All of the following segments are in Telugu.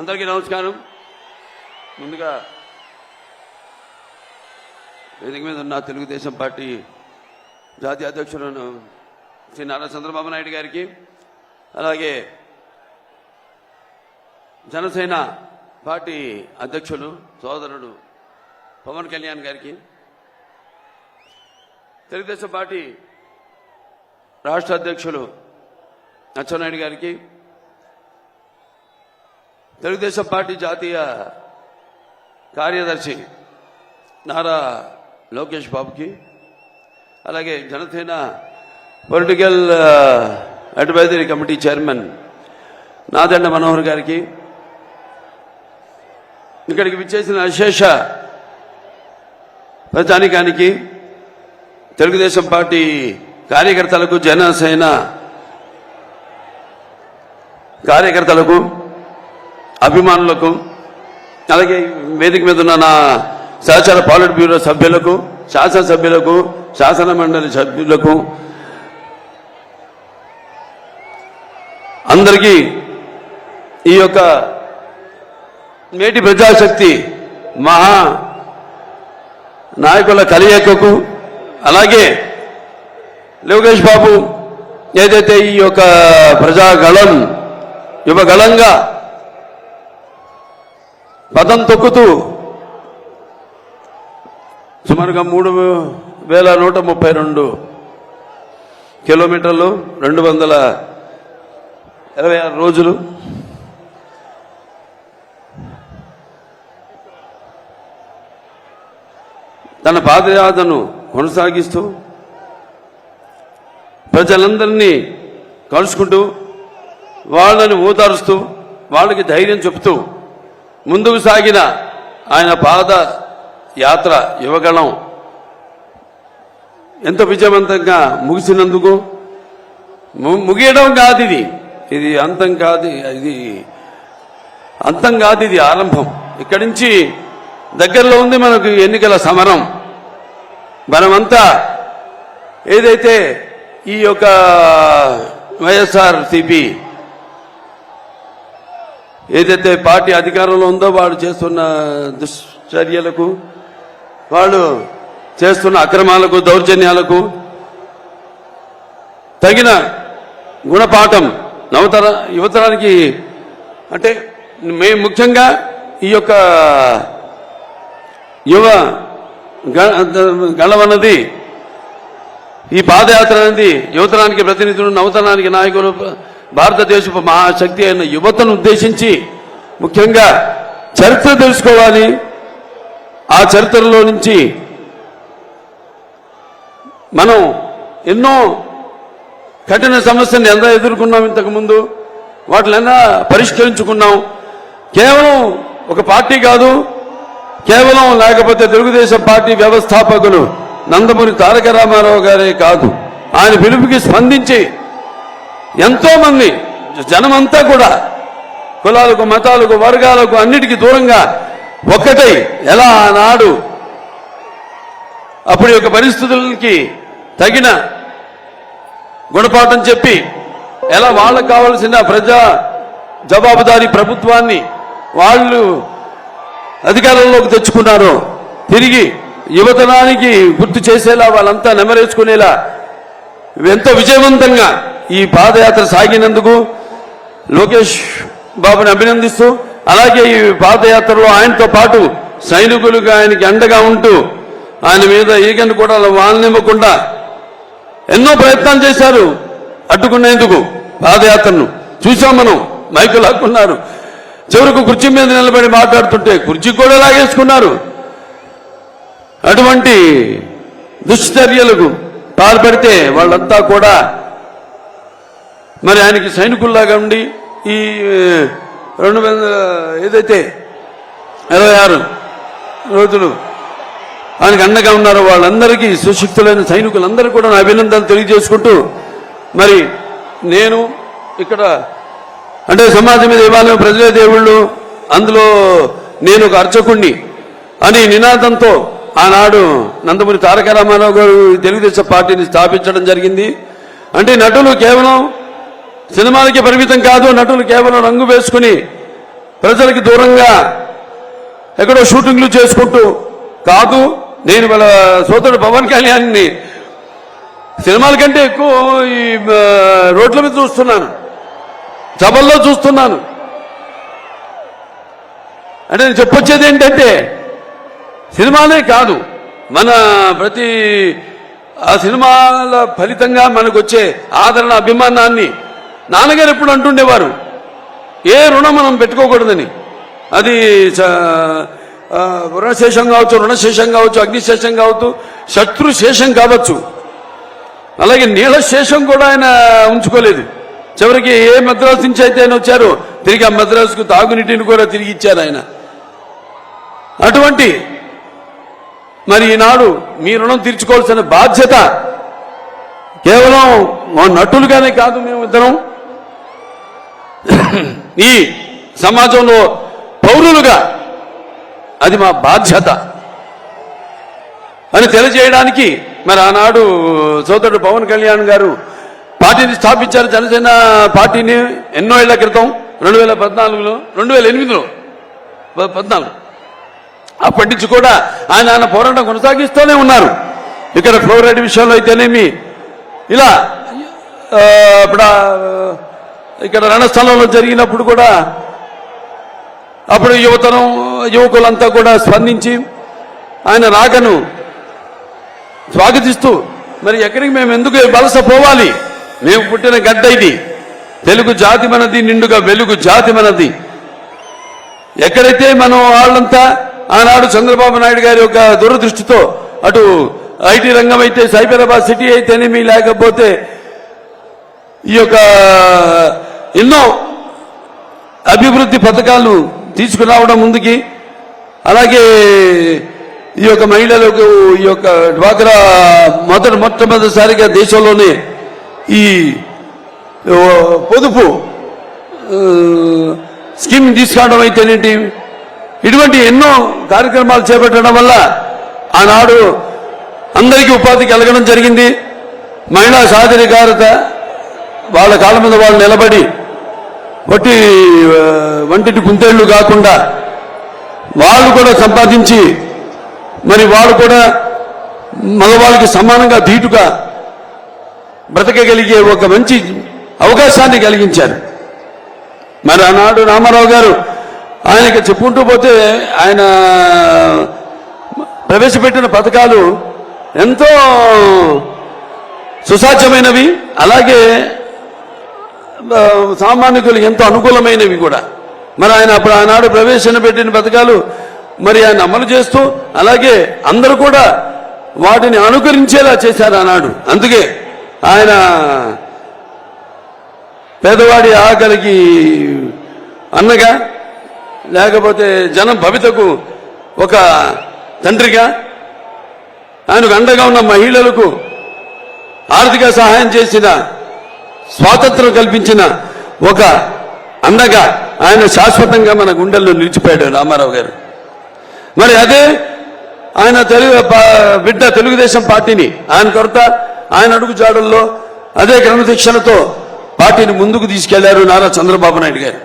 అందరికీ నమస్కారం. ముందుగా వేదిక మీద ఉన్న తెలుగుదేశం పార్టీ జాతీయ అధ్యక్షులను శ్రీ నారా చంద్రబాబు నాయుడు గారికి, అలాగే జనసేన పార్టీ అధ్యక్షులు సోదరుడు పవన్ కళ్యాణ్ గారికి, తెలుగుదేశం పార్టీ రాష్ట్ర అధ్యక్షులు అచ్చెన్నాయుడు గారికి, తెలుగుదేశం పార్టీ జాతీయ కార్యదర్శి నారా లోకేష్ బాబుకి, అలాగే Janasena political advisory committee chairman Nadendla Manohar గారికి, ఇక్కడికి విచ్చేసిన అశేష ప్రజానికానికి, తెలుగుదేశం పార్టీ కార్యకర్తలకు, జనసేన కార్యకర్తలకు, అభిమానులకు, అలాగే వేదిక మీద ఉన్న నా సహచార పాలిట్ బ్యూరో సభ్యులకు, శాసనసభ్యులకు, శాసన మండలి సభ్యులకు అందరికీ ఈ యొక్క నేటి ప్రజాశక్తి మహా నాయకుల కలయికకు, అలాగే లోకేష్ బాబు ఏదైతే ఈ యొక్క ప్రజాగళం యువగళంగా పదం తొక్కుతూ సుమారుగా 3132 కిలోమీటర్లు 226 రోజులు తన పాదయాత్రను కొనసాగిస్తూ ప్రజలందరినీ కలుసుకుంటూ వాళ్ళని ఓదారుస్తూ వాళ్ళకి ధైర్యం చెబుతూ ముందుకు సాగిన ఆయన పాద యాత్ర యువగళం ఎంతో విజయవంతంగా ముగిసినందుకు, ముగియడం కాదు ఇది అంతం కాదు, ఇది ఆరంభం. ఇక్కడి నుంచి దగ్గరలో ఉంది మనకు ఎన్నికల సమరం. మనమంతా ఏదైతే ఈ యొక్క వైఎస్ఆర్సీపీ ఏదైతే పార్టీ అధికారంలో ఉందో వాళ్ళు చేస్తున్న దుశ్చర్యలకు, వాళ్ళు చేస్తున్న అక్రమాలకు, దౌర్జన్యాలకు తగిన గుణపాఠం యువతరానికి, అంటే మేము ముఖ్యంగా ఈ యొక్క యువ గళమన్నది, ఈ పాదయాత్ర అనేది యువతరానికి ప్రతినిధులు, నవతరానికి నాయకులు, భారతదేశపు మహాశక్తి అయిన యువతను ఉద్దేశించి ముఖ్యంగా చరిత్ర తెలుసుకోవాలి. ఆ చరిత్రలో నుంచి మనం ఎన్నో కఠిన సమస్యలను ఎలా ఎదుర్కొన్నాం, ఇంతకుముందు వాటినైనా పరిష్కరించుకున్నాం. కేవలం ఒక పార్టీ కాదు, కేవలం లేకపోతే తెలుగుదేశం పార్టీ వ్యవస్థాపకులు నందమూరి తారక రామారావు గారే కాదు, ఆయన పిలుపుకి స్పందించి ఎంతో మంది జనమంతా కూడా కులాలకు, మతాలకు, వర్గాలకు అన్నిటికీ దూరంగా ఒక్కటై ఎలా ఆనాడు అప్పటి యొక్క పరిస్థితులకి తగిన గుణపాఠం చెప్పి ఎలా వాళ్ళకు కావలసిన ప్రజా జవాబుదారీ ప్రభుత్వాన్ని వాళ్ళు అధికారంలోకి తెచ్చుకున్నారో తిరిగి యువతరానికి గుర్తు చేసేలా, వాళ్ళంతా నెమరేసుకునేలా ఎంతో విజయవంతంగా ఈ పాదయాత్ర సాగినందుకు లోకేష్ బాబుని అభినందిస్తూ, అలాగే ఈ పాదయాత్రలో ఆయనతో పాటు సైనికులుగా ఆయనకి అండగా ఉంటూ ఆయన మీద ఈగను కూడా వాళ్ళనివ్వకుండా ఎన్నో ప్రయత్నాలు చేశారు అడ్డుకునేందుకు. పాదయాత్రను చూసాం మనం, మైకులు లాక్కున్నారు, చివరకు కుర్చీ మీద నిలబడి మాట్లాడుతుంటే కుర్చీ కూడా లాగేసుకున్నారు. అటువంటి దుశ్చర్యలకు పాల్పడితే వాళ్ళంతా కూడా మరి ఆయనకి సైనికుల్లాగా ఉండి ఈ 26 రోజులు ఆయనకు అండగా ఉన్నారో వాళ్ళందరికీ, సుశక్తులైన సైనికులందరూ కూడా నా అభినందనలు తెలియజేసుకుంటూ, మరి నేను ఇక్కడ అంటే సమాజం మీద ఇవాళ ప్రజలే దేవుళ్ళు, అందులో నేను ఒక అర్చకుణ్ణి అని నినాదంతో ఆనాడు నందమూరి తారక రామారావు గారు తెలుగుదేశం పార్టీని స్థాపించడం జరిగింది. అంటే నటులు కేవలం సినిమాలకి పరిమితం కాదు, నటులు కేవలం రంగు వేసుకుని ప్రజలకి దూరంగా ఎక్కడో షూటింగ్లు చేసుకుంటూ కాదు. నేను వాళ్ళ సోదరుడు పవన్ కళ్యాణ్ని సినిమాల కంటే ఎక్కువ ఈ రోడ్ల మీద చూస్తున్నాను, సభల్లో చూస్తున్నాను. అంటే నేను చెప్పొచ్చేది ఏంటంటే సినిమానే కాదు, మన ప్రతి ఆ సినిమాల ఫలితంగా మనకు వచ్చే ఆదరణ, అభిమానాన్ని నాన్నగారు ఎప్పుడు అంటుండేవారు, ఏ రుణం మనం పెట్టుకోకూడదని. అది రుణశేషం కావచ్చు, రుణశేషం కావచ్చు, అగ్నిశేషం కావచ్చు, శత్రుశేషం కావచ్చు. అలాగే నీలశేషం కూడా ఆయన ఉంచుకోలేదు. చివరికి ఏ మద్రాసు నుంచి అయితే ఆయన వచ్చారో తిరిగి ఆ మద్రాసుకు తాగునీటిని కూడా తిరిగి ఇచ్చారు ఆయన. అటువంటి మరి ఈనాడు మీ రుణం తీర్చుకోవాల్సిన బాధ్యత కేవలం నటులుగానే కాదు, మేమిద్దరం ఈ సమాజంలో పౌరులుగా అది మా బాధ్యత అని తెలియజేయడానికి మరి ఆనాడు సోదరుడు పవన్ కళ్యాణ్ గారు పార్టీని స్థాపించారు. జనసేన పార్టీని ఎన్నో ఏళ్ల క్రితం 2014లో 2008లో 14 అప్పటి నుంచి కూడా ఆయన పోరాటం కొనసాగిస్తూనే ఉన్నారు. ఇక్కడ ఫ్లోరైడ్ విషయంలో అయితేనేమి, ఇలా ఇప్పుడు ఇక్కడ రణస్థలంలో జరిగినప్పుడు కూడా అప్పుడు యువకులంతా కూడా స్పందించి ఆయన రాకను స్వాగతిస్తూ మరి ఎక్కడికి మేము ఎందుకు వలస పోవాలి, మేము పుట్టిన గడ్డ ఇది, తెలుగు జాతి మనది, నిండుగా వెలుగు జాతి మనది. ఎక్కడైతే మనం వాళ్ళంతా ఆనాడు చంద్రబాబు నాయుడు గారి యొక్క దురదృష్టితో అటు ఐటీ రంగం అయితే, సైబరాబాద్ సిటీ అయితేనేమి, లేకపోతే ఈ యొక్క ఎన్నో అభివృద్ధి పథకాలు తీసుకురావడం ముందుకి, అలాగే ఈ యొక్క మహిళలకు ఈ యొక్క డ్వాక్రా మొట్టమొదటిసారిగా దేశంలోనే ఈ పొదుపు స్కీమ్ తీసుకురావడం అయితేనేంటి, ఇటువంటి ఎన్నో కార్యక్రమాలు చేపట్టడం వల్ల ఆనాడు అందరికీ ఉపాధి కలగడం జరిగింది. మహిళా సాధికారత వాళ్ళ కాళ్ళ మీద వాళ్ళు నిలబడి వంటిటి కుంతేళ్లు కాకుండా వాళ్ళు కూడా సంపాదించి మరి వాళ్ళు కూడా మగవాళ్ళకి సమానంగా ధీటుగా బ్రతకగలిగే ఒక మంచి అవకాశాన్ని కలిగించారు. మరి ఆనాడు రామారావు గారు ఆయనకి చెప్పుకుంటూ పోతే ఆయన ప్రవేశపెట్టిన పథకాలు ఎంతో సుసాధ్యమైనవి, అలాగే సామాన్యులు ఎంతో అనుకూలమైనవి కూడా. మరి ఆయన అప్పుడు ఆనాడు ప్రవేశపెట్టిన పథకాలు మరి ఆయన అమలు చేస్తూ, అలాగే అందరూ కూడా వాటిని అనుకరించేలా చేశారు ఆనాడు. అందుకే ఆయన పేదవాడి ఆకలికి అన్నగా, లేకపోతే జనం భవితకు ఒక తండ్రిగా, ఆయనకు అండగా ఉన్న మహిళలకు ఆర్థిక సహాయం చేసిన, స్వాతంత్రం కల్పించిన ఒక అన్నగా ఆయన శాశ్వతంగా మన గుండెల్లో నిలిచిపోయాడు రామారావు గారు. మరి అదే ఆయన బిడ్డ తెలుగుదేశం పార్టీని ఆయన కొరత, ఆయన అడుగు జాడల్లో అదే క్రమశిక్షణతో పార్టీని ముందుకు తీసుకెళ్లారు నారా చంద్రబాబు నాయుడు గారు.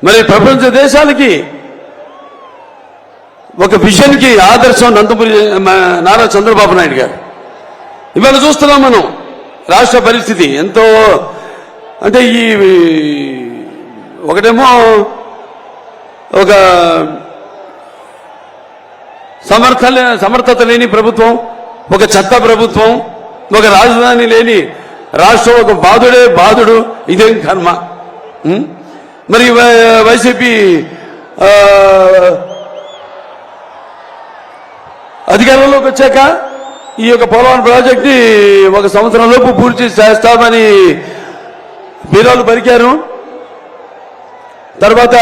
మరి ప్రపంచ దేశాలకి ఒక విజన్కి ఆదర్శం నందమూరి నారా చంద్రబాబు నాయుడు గారు. ఇవాళ చూస్తున్నాం మనం రాష్ట్ర పరిస్థితి ఎంతో, అంటే ఈ ఒకటేమో ఒక సమర్థత లేని ప్రభుత్వం, ఒక చెత్త ప్రభుత్వం, ఒక రాజధాని లేని రాష్ట్రం, ఒక బాధుడు, ఇదేం కర్మ. మరి వైసీపీ అధికారంలోకి వచ్చాక ఈ యొక్క పోలవరం ప్రాజెక్ట్ ని 1 సంవత్సరంలోపు పూర్తి చేస్తామని బీరాలు పలికారు. తర్వాత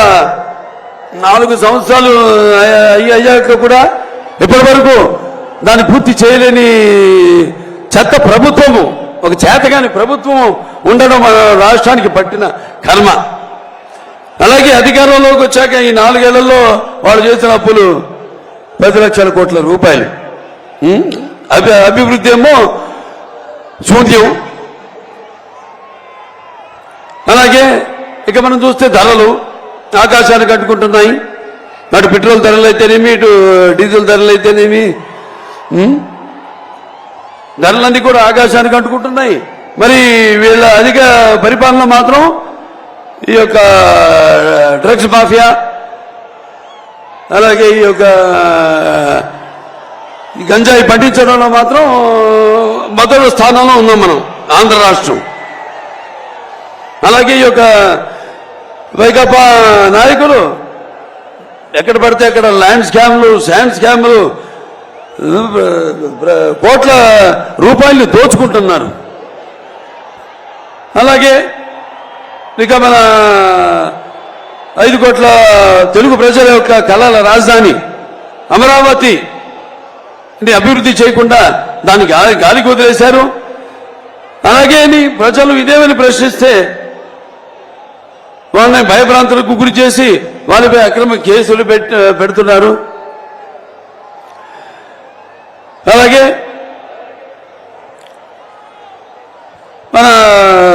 4 సంవత్సరాలు అయ్యాక కూడా ఇప్పటి వరకు దాన్ని పూర్తి చేయలేని చెత్త ప్రభుత్వము, ఒక చేతగాని ప్రభుత్వం ఉండడం రాష్ట్రానికి పట్టిన కర్మ. అలాగే అధికారంలోకి వచ్చాక ఈ 4 ఏళ్లలో వాళ్ళు చేసిన అప్పులు 10 లక్షల కోట్ల రూపాయలు. అభివృద్ధి ఏమో శూన్యం. అలాగే ఇక మనం చూస్తే ధరలు ఆకాశానికి కట్టుకుంటున్నాయి. అటు పెట్రోల్ ధరలు అయితేనేమి, ఇటు డీజిల్ ధరలు అయితేనేమి, ధరలన్నీ కూడా ఆకాశానికి అంటుకుంటున్నాయి. మరి వీళ్ళ అధిక పరిపాలన మాత్రం ఈ యొక్క డ్రగ్స్ మాఫియా, అలాగే ఈ యొక్క గంజాయి పండించడంలో మాత్రం మొదటి స్థానంలో ఉన్నాం మనం, ఆంధ్ర రాష్ట్రం. అలాగే ఈ యొక్క వైకాపా నాయకులు ఎక్కడ పడితే అక్కడ ల్యాండ్ స్కామ్లు, శాండ్ స్కామ్లు, కోట్ల రూపాయలు దోచుకుంటున్నారు. అలాగే ఇక మన 5 కోట్ల తెలుగు ప్రజల యొక్క కళల రాజధాని అమరావతి అభివృద్ధి చేయకుండా దానికి గాలికి వదిలేశారు. అలాగే ప్రజలు ఇదేమని ప్రశ్నిస్తే వాళ్ళని భయభ్రాంతులకు గురి చేసి వాళ్ళపై అక్రమ కేసులు పెడుతున్నారు. అలాగే మన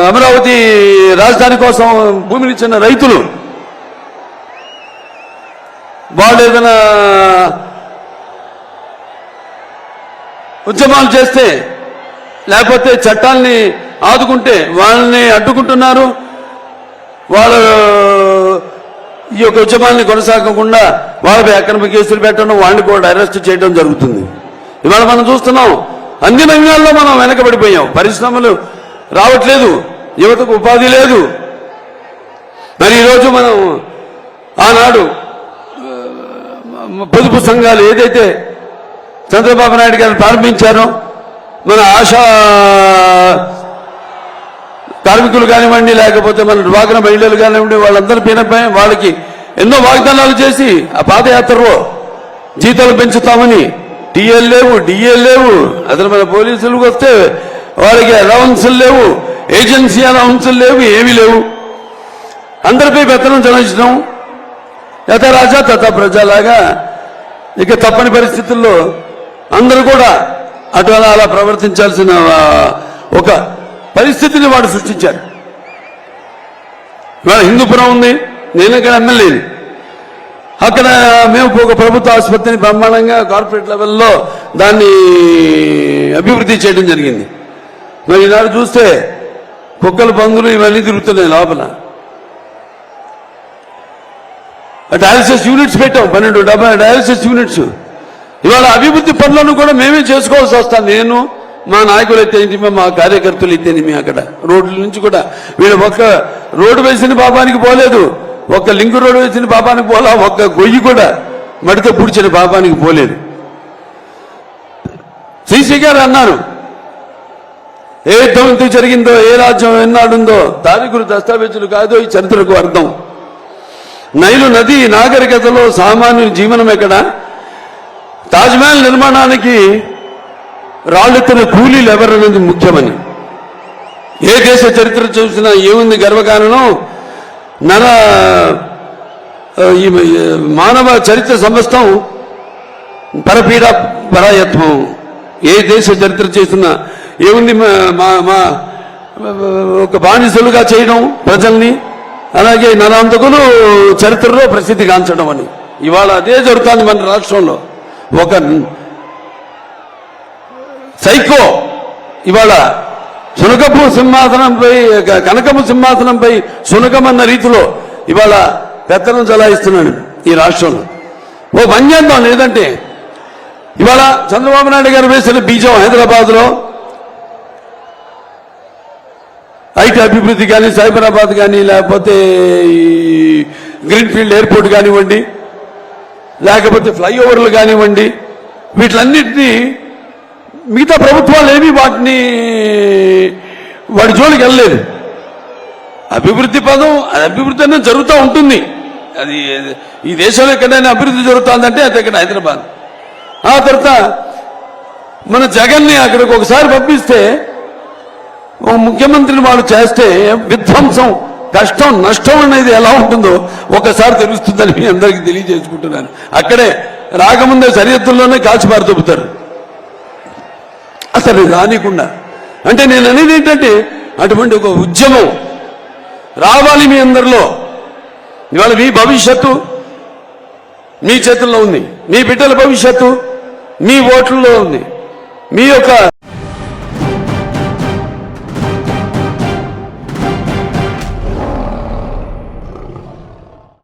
అమరావతి రాజధాని కోసం భూమిని ఇచ్చిన రైతులు వాళ్ళు ఏదైనా ఉద్యమాలు చేస్తే లేకపోతే చట్టాల్ని ఆదుకుంటే వాళ్ళని అడ్డుకుంటున్నారు. వాళ్ళ ఈ యొక్క ఉద్యమాన్ని కొనసాగకుండా వాళ్ళపై అక్రమ కేసులు పెట్టడం, వాళ్ళని కూడా అరెస్ట్ చేయడం జరుగుతుంది. ఇవాళ మనం చూస్తున్నాం, అన్ని రంగాల్లో మనం వెనకబడిపోయాం. పరిశ్రమలు రావట్లేదు, యువతకు ఉపాధి లేదు. మరి ఈరోజు మనం ఆనాడు పొదుపు సంఘాలు ఏదైతే చంద్రబాబు నాయుడు గారు ప్రారంభించారో, మన ఆశా కార్మికులు కానివ్వండి, లేకపోతే మన డ్వాక్రా మహిళలు కానివ్వండి, వాళ్ళందరి పైన వాళ్ళకి ఎన్నో వాగ్దానాలు చేసి ఆ పాదయాత్రలో జీతాలు పెంచుతామని, టీఎల్ లేవు, డిఎల్ లేవు, అసలు మన పోలీసులకు వస్తే వాళ్ళకి అలవన్సులు లేవు, ఏజెన్సీ అలవన్సులు లేవు, ఏమీ లేవు. అందరిపై పెత్తనం చెల్లించడం, యథ రాజా తథ ప్రజలాగా ఇక తప్పని పరిస్థితుల్లో అందరూ కూడా అటు అలా ప్రవర్తించాల్సిన ఒక పరిస్థితిని వాడు సృష్టించారు. ఇవాళ హిందూపురం ఉంది, నేను ఇక్కడ ఎమ్మెల్యేని. అక్కడ మేము ఒక ప్రభుత్వ ఆసుపత్రిని బ్రహ్మాండంగా కార్పొరేట్ లెవెల్లో దాన్ని అభివృద్ధి చేయడం జరిగింది. మరి ఈనాడు చూస్తే కుక్కలు, పందులు ఇవన్నీ తిరుగుతున్నాయి లోపల. డయాలసిస్ యూనిట్స్ పెట్టాం, 12 డయాలసిస్ యూనిట్స్. ఇవాళ అభివృద్ధి పనులను కూడా మేమే చేసుకోవాల్సి వస్తాం. నేను, మా నాయకులు అయితేనేమి, మా కార్యకర్తలు అయితేనేమి, అక్కడ రోడ్ల నుంచి కూడా వీళ్ళు ఒక్క రోడ్డు వేసిన పాపానికి పోలేదు, ఒక్క లింక్ రోడ్డు వేసిన పాపానికి పోలా, ఒక్క గొయ్యి కూడా మడితో పుడిచిన పాపానికి పోలేదు. శ్రీశ్రీ గారు అన్నారు, ఏ యుద్ధం ఎందుకు జరిగిందో, ఏ రాజ్యం ఎన్నాడుందో తారీఖులు దస్తావేజులు కాదో ఈ చరిత్రకు అర్థం. నైలు నది నాగరికతలో సామాన్యుని జీవనం ఎక్కడ, తాజ్మహల్ నిర్మాణానికి రాళ్ళెత్తిన కూలీలు ఎవరనేది ముఖ్యమని. ఏ దేశ చరిత్ర చూసినా ఏముంది గర్వకారణం, ఈ మానవ చరిత్ర సమస్తం పరపీడ పరాయత్వం. ఏ దేశ చరిత్ర చేసినా ఏముంది, ఒక బానిసలుగా చేయడం ప్రజల్ని, అలాగే నరాంతకులు చరిత్రలో ప్రసిద్ధి గాంచడం అని. ఇవాళ అదే జరుగుతుంది మన రాష్ట్రంలో. ఒక సైకో ఇవాళ శునకపు సింహాసనంపై, కనకపు సింహాసనంపై శునకమన్న రీతిలో ఇవాళ పెత్తనం చలాయిస్తున్నాడు ఈ రాష్ట్రంలో. ఓ పని చేద్దాం, లేదంటే ఇవాళ చంద్రబాబు నాయుడు గారు వేసిన బీజం హైదరాబాద్లో ఐటీ అభివృద్ధి కానీ, సైబరాబాద్ కానీ, లేకపోతే గ్రీన్ఫీల్డ్ ఎయిర్పోర్ట్ కానివ్వండి, లేకపోతే ఫ్లైఓవర్లు కానివ్వండి, వీటిలన్నింటినీ మిగతా ప్రభుత్వాలు ఏమీ వాటి జోలికి వెళ్ళలేదు. అభివృద్ధి పదం, అభివృద్ధి అనేది జరుగుతూ ఉంటుంది. అది ఈ దేశంలో ఎక్కడైనా అభివృద్ధి జరుగుతుందంటే అది ఇక్కడ హైదరాబాద్. ఆ తర్వాత మన జగన్ని అక్కడికి ఒకసారి పంపిస్తే, ముఖ్యమంత్రిని వాడు చేస్తే విధ్వంసం, కష్టం, నష్టం అనేది ఎలా ఉంటుందో ఒకసారి తెలుస్తుందని మీ అందరికీ తెలియజేసుకుంటున్నాను. అక్కడే రాకముందే సరిహద్దుల్లోనే కాల్చిపారు దొబ్బుతారు అసలు రానికుండా. అంటే నేను అనేది ఏంటంటే, అటువంటి ఒక ఉద్యమం రావాలి మీ అందరిలో. ఇవాళ మీ భవిష్యత్తు మీ చేతుల్లో ఉంది, మీ బిడ్డల భవిష్యత్తు మీ ఓట్లలో ఉంది, మీ యొక్క